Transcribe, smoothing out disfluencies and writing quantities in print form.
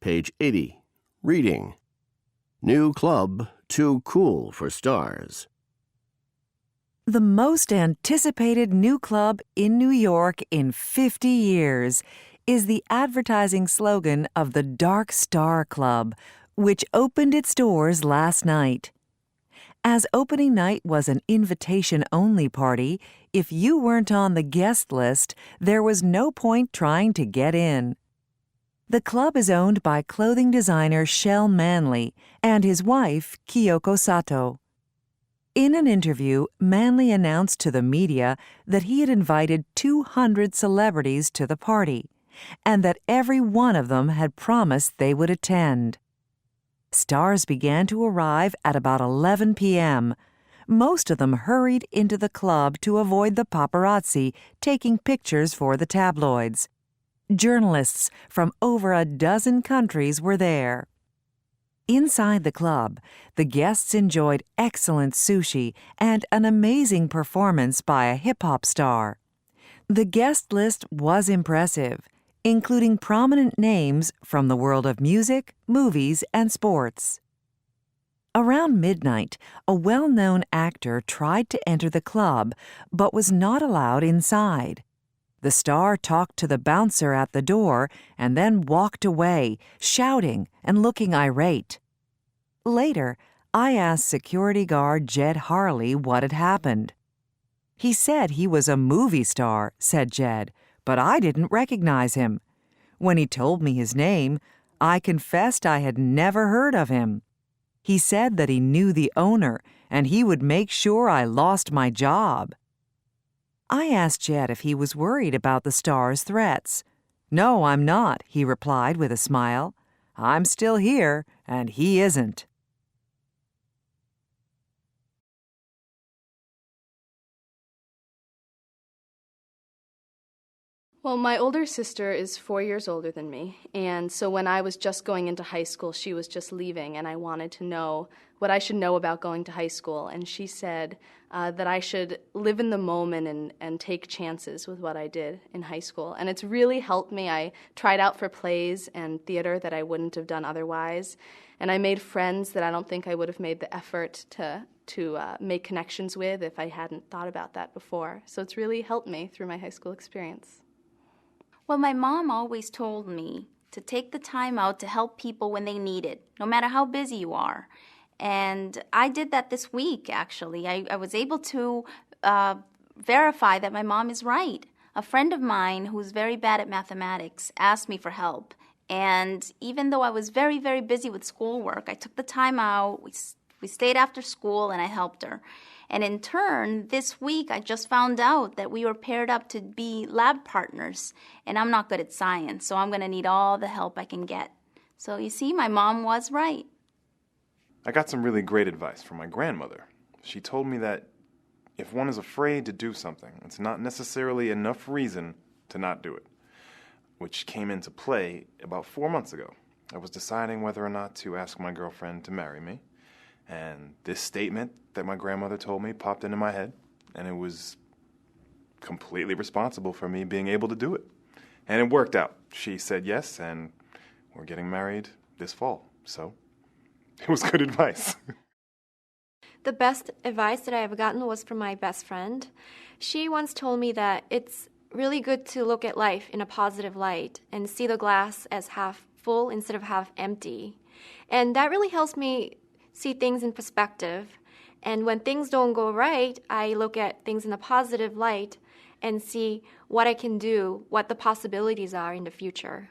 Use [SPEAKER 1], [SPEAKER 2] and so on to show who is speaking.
[SPEAKER 1] Page 80. Reading. New club too cool for stars.
[SPEAKER 2] The most anticipated new club in New York in 50 years is the advertising slogan of the Dark Star Club, which opened its doors last night. As opening night was an invitation-only party, if you weren't on the guest list, there was no point trying to get in. The club is owned by clothing designer Shel Manley and his wife, Kyoko Sato. In an interview, Manley announced to the media that he had invited 200 celebrities to the party, and that every one of them had promised they would attend. Stars began to arrive at about 11 p.m. Most of them hurried into the club to avoid the paparazzi taking pictures for the tabloids. Journalists from over a dozen countries were there. Inside the club, the guests enjoyed excellent sushi and an amazing performance by a hip-hop star. The guest list was impressive, including prominent names from the world of music, movies, and sports. Around midnight, a well-known actor tried to enter the club but was not allowed inside. The star talked to the bouncer at the door and then walked away, shouting and looking irate. Later, I asked security guard Jed Harley what had happened. "He said he was a movie star," said Jed, "but I didn't recognize him. When he told me his name, I confessed I had never heard of him. He said that he knew the owner and he would make sure I lost my job." I asked Jed if he was worried about the star's threats. "No, I'm not," he replied with a smile. "I'm still here, and he isn't."
[SPEAKER 3] Well, my older sister is 4 years older than me, and so when I was just going into high school, she was just leaving, and I wanted to know what I should know about going to high school, and she said that I should live in the moment and take chances with what I did in high school, and it's really helped me. I tried out for plays and theater that I wouldn't have done otherwise, and I made friends that I don't think I would have made the effort to make connections with if I hadn't thought about that before. So it's really helped me through my high school experience.
[SPEAKER 4] Well, my mom always told me to take the time out to help people when they need it, no matter how busy you are. And I did that this week, actually. I was able to verify that my mom is right. A friend of mine who's very bad at mathematics asked me for help. And even though I was very, very busy with schoolwork, I took the time out, we stayed after school, and I helped her. And in turn, this week, I just found out that we were paired up to be lab partners. And I'm not good at science, so I'm going to need all the help I can get. So you see, my mom was right.
[SPEAKER 5] I got some really great advice from my grandmother. She told me that if one is afraid to do something, it's not necessarily enough reason to not do it, which came into play about 4 months ago. I was deciding whether or not to ask my girlfriend to marry me. And this statement that my grandmother told me popped into my head, and it was completely responsible for me being able to do it. And it worked out. She said yes, and we're getting married this fall. So it was good advice.
[SPEAKER 6] The best advice that I ever gotten was from my best friend. She once told me that it's really good to look at life in a positive light and see the glass as half full instead of half empty. And that really helps me see things in perspective. And when things don't go right, I look at things in a positive light and see what I can do, what the possibilities are in the future.